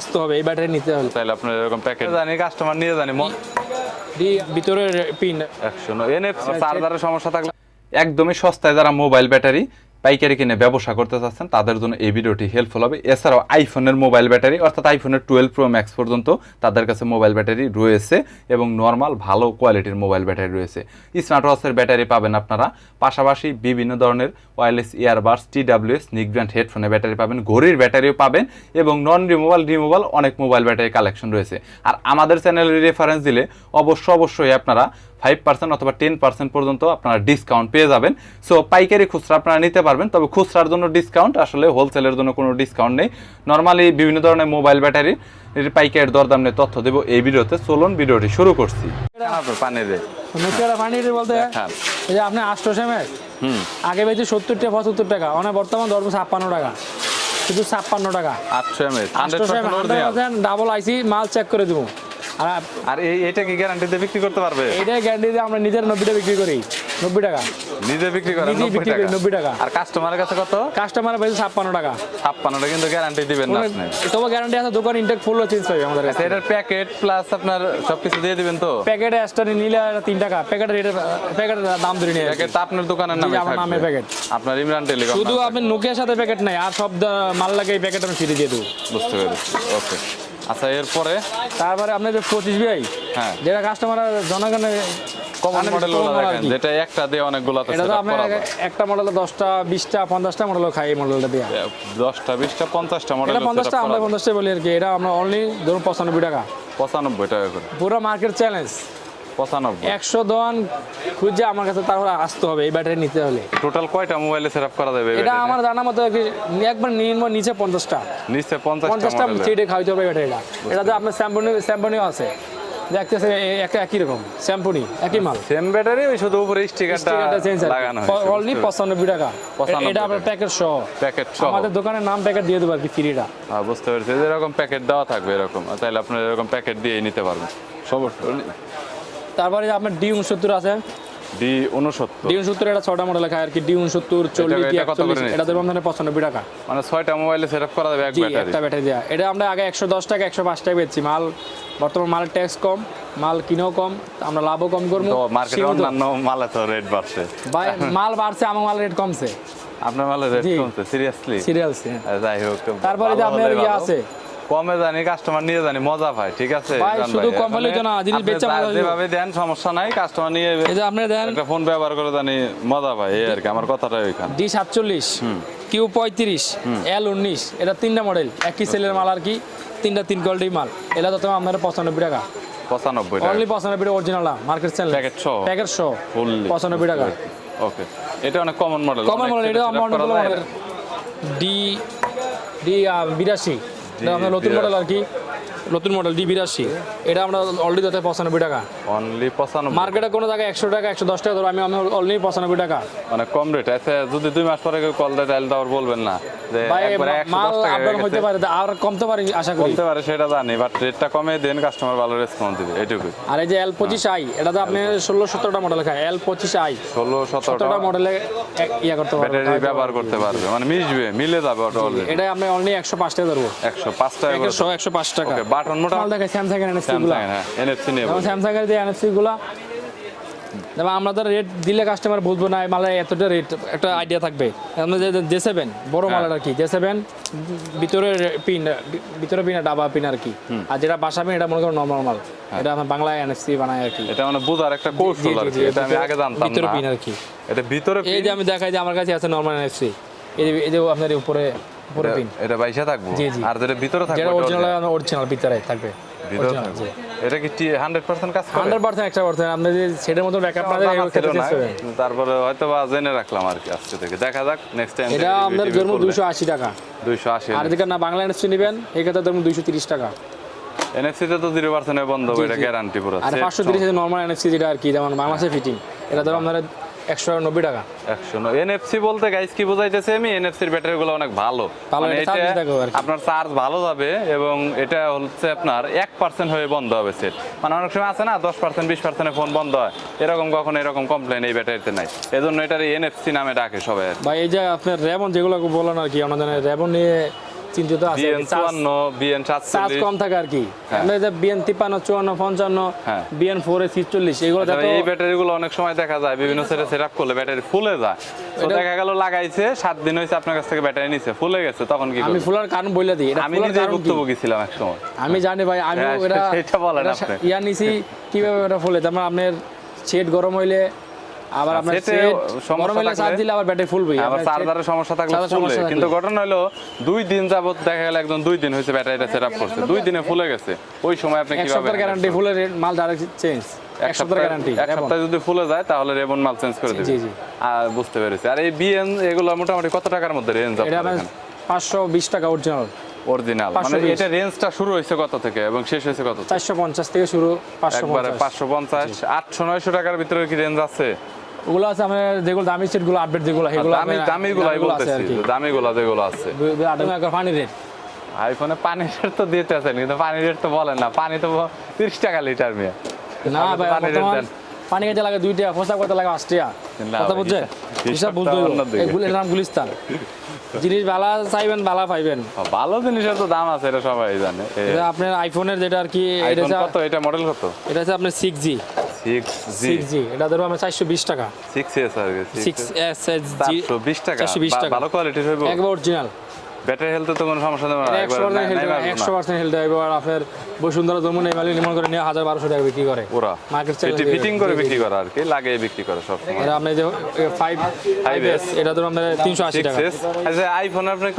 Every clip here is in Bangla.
আসতে হবে এই ব্যাটারি নিতে হলে। তাহলে আপনার এরকম প্যাকেট জানি কাস্টমার নিয়ে জানি ভিতরে পিন 100 NFC চার্জারের সমস্যা থাকলে একদমই সস্তায় যারা মোবাইল ব্যাটারি পাইকারি কিনে ব্যবসা করতে চাচ্ছেন তাদের জন্য এই ভিডিওটি হেল্পফুল হবে। এছাড়াও আইফোনের মোবাইল ব্যাটারি অর্থাৎ আইফোনের 12 প্রো ম্যাক্স পর্যন্ত তাদের কাছে মোবাইল ব্যাটারি রয়েছে এবং নর্মাল ভালো কোয়ালিটির মোবাইল ব্যাটারি রয়েছে। স্মার্ট ওয়াচের ব্যাটারি পাবেন আপনারা, পাশাপাশি বিভিন্ন ধরনের ওয়্যারলেস ইয়ারবাডস, TWS, নিক ব্র্যান্ড হেডফোনের ব্যাটারি পাবেন, ঘড়ির ব্যাটারিও পাবেন এবং নন রিমুভাল অনেক মোবাইল ব্যাটারি কালেকশন রয়েছে। আর আমাদের চ্যানেলের রেফারেন্স দিলে অবশ্যই আপনারা 5% অথবা 10% পর্যন্ত আপনারা ডিসকাউন্ট পেয়ে যাবেন। সো পাইকারি খুচরা আপনারা নিতে পারবেন, তবে খুচরার জন্য ডিসকাউন্ট, আসলে হোলসেলের জন্য কোনো ডিসকাউন্ট নেই। নর্মালি বিভিন্ন ধরনের মোবাইল ব্যাটারি পাইকারের দরদাম নিয়ে তথ্য দেবো এই ভিডিওতে। চলুন ভিডিওটি শুরু করছি। পানি দে বলতে এই যে আপনি 800 mAh আগে বেশি 70 টাকা 75 টাকা, মানে বর্তমান ধরবো 56 টাকা, শুধু 56 টাকা 800 mAh ডাবল আইসি মাল চেক করে দেবো। আর এইটা কি গ্যারান্টি দিয়ে বিক্রি করতে পারবে? এটা গ্যারান্টি দিয়ে আমরা নিজের 90 বিক্রি করি, 90 টাকা নিজে বিক্রি করেন 90 টাকা। আর কাস্টমারের কাছে কত? কাস্টমার বেশি 56 টাকা। 56 টাকা কিন্তু গ্যারান্টি দিবেন না আপনি? তবে গ্যারান্টি আছে, দোকান ইনটেক ফুল চেঞ্জ হবে আমাদের কাছে। এটার প্যাকেট প্লাস আপনার সবকিছু দিয়ে দিবেন তো? প্যাকেটে এক্সট্রা নিলে 3 টাকা, প্যাকেটের দাম ধরে নিয়ে প্যাকেট আপনার দোকানের নামে আমার নামে প্যাকেট, আপনার ইমরান টেলিকম। শুধু আপনি নোকিয়ার সাথে প্যাকেট নাই, আর সব মাল লাগে এই প্যাকেট আমি ফ্রি দিয়ে দেবো। বুঝতে পেরেছি, ওকে। আচ্ছা, এরপরে তারপরে আপনি যে 25 ভাই, হ্যাঁ, যেটা কাস্টমার জনগণের কমন মডেল গুলো দেখেন, যেটা একটা দিয়ে অনেকগুলো আছে। এটা তো আপনি একটা মডেলে 10টা 20টা 50টা মডেল খাই, এই মডেলটা দিয়ে 10টা 20টা 50টা মডেল। এটা 50টা আমরা 50টা বলি আর কি। এটা আমরা অনলি ধরুন 95 টাকা। 95 টাকা করে পুরো মার্কেট চ্যালেঞ্জ 95। 100 দোকান খুঁজে আমার কাছে তারপরে আসতে হবে এই ব্যাটারি নিতে হলে। টোটাল কয়টা মোবাইলে সেটআপ করা যাবে? এটা আমার জানা মতো একবার নিচে 50টা, নিচে 50টা চেটে খাইতে হবে ব্যাটারিটা। এটা তো আপনার স্যাম্পনিও আছে, দেখতেছে একই রকম স্যাম্পনি, একই মাল, সেম ব্যাটারি, ওই শুধু উপরে স্টিকারটা লাগানো হয়েছে। অনলি 95 টাকা। এটা আপনার প্যাকেট সহ, আমাদের দোকানের নাম প্যাকেট দিয়ে দেবো আর কি ফ্রিটা। হ্যাঁ, বুঝতে পেরেছি। এরকম প্যাকেট দেওয়া থাকবে এরকম, তাহলে আপনার এরকম প্যাকেট দিয়ে নিতে পারবেন, সমস্যা নেই। তারপরে আপনার D69 আছে, D69 এটা 6টা মডেল খায় আর কি। D69 40 এটা দেবো আপনার 95 টাকা। মানে 6টা মোবাইলে সেটআপ করা যাবে একটা ব্যাটারি দেওয়া। এটা আমরা আগে 110 টাকা 105 টাকা বেচছি মাল, বর্তমান মালের ট্যাক্স কম, মাল কিনেও কম, আমরা লাভও কম করবো। মার্কেটে অন্যান্য মালে তো রেট বাড়ছে ভাই, মাল বাড়ছে, আমার মালের রেট কমছে। আপনার মালের রেট কমছে? সিরিয়াসলি? যাই হোক, তারপরে যে আপনার ইয়ে আছে কমে জানি কাস্টমার নিয়ে জানি মজা পায়, ঠিক আছে? ভাই শুধু কম হলে তো না, জিনিস বেচা যেভাবে দেন সমস্যা নাই, কাস্টমার নিয়ে এই যে আপনি দেন একটা ফোন ব্যবহার করে জানি মজা পায়, এই আর কি আমার কথাটা। ওইখানে D47 Q35 L19 এটা 3টা মডেল, একই সেলের মাল আর কি, 3টা 3 কোয়ালিটির মাল। এটা তো আপনার 95 টাকা। 95 টাকা অনলি 95 টাকা অরিজিনাল মার্কেট সেল, প্যাকেট সহ 95 টাকা। ওকে, এটা অনেক কমন মডেল। এটা আমার মডেল D82, এটা আপনার নতুন মডেল আর কি, নতুন মডেল D82। এটা আমরা অলরেডি দিতে 95 টাকা। অনলি 95? মার্কেটে কোনো জায়গায় 100 টাকা 110 টাকা ধরো, আমি অলরেডি 95 টাকা। মানে কম রেট আছে। যদি 2 মাস পরে কল দেয় তাহলে তো আর বলবেন না যে একবারে 110 টাকা হইতে পারে, আর কমতে পারে, আশা করি কমতে পারে, সেটা জানি, বাট রেটটা কমে দেন, কাস্টমার ভালো রেসপন্স দিবে, এইটুকুই। আর এই যে L25i, এটা তো আপনি 16-17টা মডেল খায়। L25i 16-17টা মডেলে ইয়া করতে পারবে, ব্যাটারি ব্যবহার করতে পারবে, মানে মিলে যাবে অটো অলরেডি। এটা আপনি অনলি 105 টাকা ধরবো। 105 টাকা করে? 105 টাকা। ওকে, বাটন মোটা মাল দেখে স্যামসাং এর NFC গুলো, হ্যাঁ NFC নেব, স্যামসাং এর যে NFC গুলো যেমন আমরা তো রেট দিলে কাস্টমার বুঝবো না মালে এতটা রেট, একটা আইডিয়া থাকবে। আমরা যে J7 বড় মাল আর কি, J7 ভিতরে পিন ডাবা পিন আর কি, আর যেটা বাসা পিন এটা মনে করো নরমাল মাল। এটা আমরা বাংলায় NFC বানায় আর কি। এটা মানে বুঝার একটা কৌশল আর কি, এটা আমি আগে জানতাম না। ভিতরে পিন আর কি, এটা ভিতরে পিন। এই যে আমি দেখাই যে আমার কাছে আছে নরমাল NFC, এই যে আপনার উপরে পিন, এটা বাইসা থাকবো। আর যেটা ভিতরে থাকবে যেটা অরিজিনাল ভিতরে থাকবে। এটা কি 100% কাজ করে? 100% 100%। আপনি যে সেটার মতো ব্যাকআপ না দেয় তারপরে হয়তো বা জেনে রাখলাম আর কি, আজকে থেকে দেখা যাক নেক্সট টাইম। এটা আপনার ধরুন 280 টাকা। 280? আর যদি না বাংলা NFC নেবেন এই ক্ষেত্রে ধরুন 230 টাকা। NFC তে তো 0% বন্ধ হবে, এটা গ্যারান্টি পুরো। আর 530 এর নরমাল NFC যেটা আর কি, যেমন বাংলাদেশে ফিটিং, এটা ধরুন আপনারা 190 টাকা। 190? NFC বলতে গাইস কি বোঝাইতেছে আমি, NFC এর ব্যাটারি গুলো অনেক ভালো, মানে এটা আপনার চার্জ ভালো যাবে এবং এটা হচ্ছে আপনার 1% হয়ে বন্ধ হবে সেট। মানে অনেক সময় আছে না 10% 20% ফোন বন্ধ হয়, এরকম কখনো এরকম কমপ্লেন এই ব্যাটারিতে নাই, এজন্য এটার NFC নামে ডাকে সবাই। ভাই এই যে আপনার র্যাবন যেগুলো বলেন আর কি, আমাদের র্যাবন নিয়ে চিন্তিত আছে বিএন 54 বিএন চার্জ 47 কম থাকে আর কি হ্যাঁ। আমরা যে বিএন 53 54 55 হ্যাঁ। বিএন 4 46 এগুলো আচ্ছা, যত এই ব্যাটারিগুলো অনেক সময় দেখা যায় বিভিন্ন সেটে সেটআপ করলে ব্যাটারি ফুলে যায়, তো এটা- দেখা গেল লাগাইছে 7 দিন হইছে আপনার কাছ থেকে ব্যাটারি নিছে ফুলে গেছে, তখন কি আমি করবেন? ফুলার কারণ বলে দিই এটা আমি ফুলার নিজে কারণ কি? ভুক্তভোগী ছিলাম এক সময়। আমি জানি ভাই আমি হ্যাঁ, এটা সেটা বলেন এটা আপনি। ইয়া নিছি কিভাবে এটা ফুলে তারপর আপনার সেট গরম হইলে আবার আপনার সেটে সেট সমস্যা গরম হইলে থাকলে- চার্জ দিলে আবার ব্যাটারি ফুলবে আবার চার্জারের সমস্যা থাকলে চার্জারের ফুলে, সমস্যা কিন্তু থাকলে। ঘটনা হলো 2 দিন যাবত দেখা গেল একদম 2 দিন হয়েছে ব্যাটারিটা সেটআপ করছে, 2 দিনে ফুলে গেছে, ওই সময় আপনি এক কিভাবে সপ্তাহের গ্যারান্টি ফুলের মাল ডাইরেক্ট চেঞ্জ এক সপ্তাহের গ্যারান্টি এক সপ্তাহে যদি ফুলে যায় তাহলে রেবন মাল চেঞ্জ করে দিবে। জি, জি। আর বুঝতে পেরেছি। আর এই বিএন এগুলো মোটামুটি কত টাকার মধ্যে রেঞ্জ এটা আপনার আপনার 520 টাকা অরিজিনাল অরিজিনাল? মানে 520 এটা রেঞ্জটা শুরু হয়েছে কত থেকে এবং শেষ হয়েছে কত থেকে? 450 থেকে শুরু একবারে 550 550 800 900 টাকার ভিতরে কি রেঞ্জ আছে? ওগুলো আছে আমাদের যেগুলো দামি সেটগুলো আপডেট যেগুলো সেগুলো দামিগুলাই আছে বলতেছি, আর কি দামিগুলা যেগুলো আছে। পানি রেট আইফোনে পানির রেট তো দিতে আছেন, কিন্তু পানির রেট তো বলেন না, পানি তো 30 টাকা লিটার মেয়ে। না আপনি তো ভাই পানির rate বর্তমান দেন। পানি খেতে লাগে 2 টাকা ফসা করতে লাগে 8 টাকা না কথা ভাই, বুঝছেন হিসাবটা হিসাব বুঝতে হইব অন্যদিকে। এগুলোর নাম গুলিস্তান জিনিস ভালো চাইবেন ভালো পাইবেন ভালো জিনিসের তো দাম আছে, এটা সবাই জানে। এটা আপনার আইফোনের যেটা আর কি এটা আইফোন হচ্ছে কত, এটা মডেল কত? এটা হচ্ছে আপনার 6G 6G 6G এটা ধরো আমরা 420 টাকা 6S আর কি 6S 420 টাকা 420 টাকা ভালো কোয়ালিটির হইব। একবার অরিজিনাল ব্যাটারি হেলথে তো কোনো সমস্যা নেই, এটা একবার 100% হেলথ নাই মারবো না। 100% হেলথ এবার আপনার বসুন্ধরা জমুন এই মালিক নির্মাণ করে নিয়ে 1000-1200 টাকা বিক্রি করে ওরা মার্কেট এটি ফিটিং করে বিক্রি করে আর কি, লাগিয়ে বিক্রি করে সব সময়। এটা আপনি যে 5S এটা ধরো আমরা 380 টাকা 6S আচ্ছা, আইফোন আপনি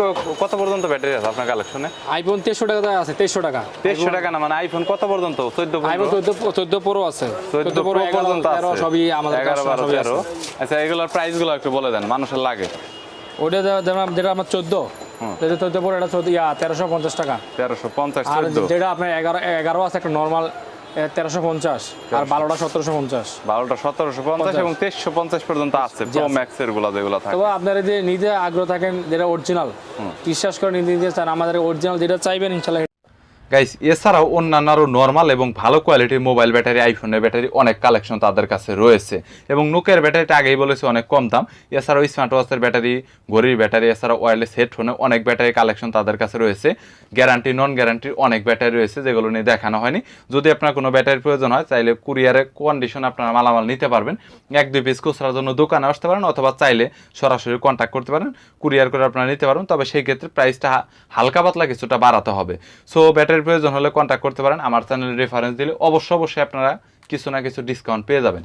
কত পর্যন্ত ব্যাটারি আছে আপনার কালেকশনে? আইফোন 2300 টাকা দাম আছে 2300 টাকা 2300 টাকা না, মানে আইফোন কত পর্যন্ত? 14 আইফোন পর্যন্ত? 14 প্রো আছে 14 প্রো পর্যন্ত আছে, 13 সবই আমাদের 11 কাছে 12 সবই আছে 13। আচ্ছা, এগুলোর প্রাইস গুলো একটু বলে দেন, মানুষের লাগে। ওটা যেটা আমার 14 যেটা 14 প্রো এটা 1350 টাকা 1350 আর 14 যেটা আপনার 11 আছে একটা নরমাল 1350 আর 12টা 1750 12টা 1750 এবং 2350 পর্যন্ত আছে প্রো ম্যাক্স এর গুলো যেগুলো থাকে। তবে আপনারা যে নিজে আগ্রহ থাকেন যেটা অরিজিনাল বিশ্বাস করে নিতে চান আমাদের অরিজিনাল যেটা চাইবেন ইনশাআল্লাহ। গাইস, এছাড়াও অন্যান্য আরও নর্মাল এবং ভালো কোয়ালিটির মোবাইল ব্যাটারি, আইফোনের ব্যাটারি অনেক কালেকশন তাদের কাছে রয়েছে এবং নোকিয়ার ব্যাটারিটা আগেই বলেছি অনেক কম দাম। এছাড়াও স্মার্ট ওয়াচের ব্যাটারি, ঘড়ির ব্যাটারি, এছাড়াও ওয়্যারলেস হেডফোনে অনেক ব্যাটারি কালেকশন তাদের কাছে রয়েছে। গ্যারান্টি নন গ্যারান্টির অনেক ব্যাটারি রয়েছে যেগুলো নিয়ে দেখানো হয়নি। যদি আপনার কোনো ব্যাটারির প্রয়োজন হয় চাইলে কুরিয়ারের কন্ডিশন আপনারা মালামাল নিতে পারবেন। 1-2 পিস খুচরার জন্য দোকানে আসতে পারেন অথবা চাইলে সরাসরি কন্ট্যাক্ট করতে পারেন, কুরিয়ার করে আপনারা নিতে পারবেন। তবে সেই ক্ষেত্রে প্রাইসটা হালকা পাতলা কিছুটা বাড়াতে হবে। সো ব্যাটারি প্রয়োজন হলে কন্ট্যাক্ট করতে পারেন, আমার চ্যানেলের রেফারেন্স দিলে অবশ্যই আপনারা কিছু না কিছু ডিসকাউন্ট পেয়ে যাবেন।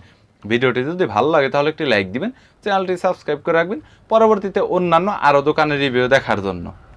ভিডিওটি যদি ভালো লাগে তাহলে একটি লাইক দিবেন, চ্যানেলটি সাবস্ক্রাইব করে রাখবেন পরবর্তীতে অন্যান্য আরও দোকানের রিভিউ দেখার জন্য।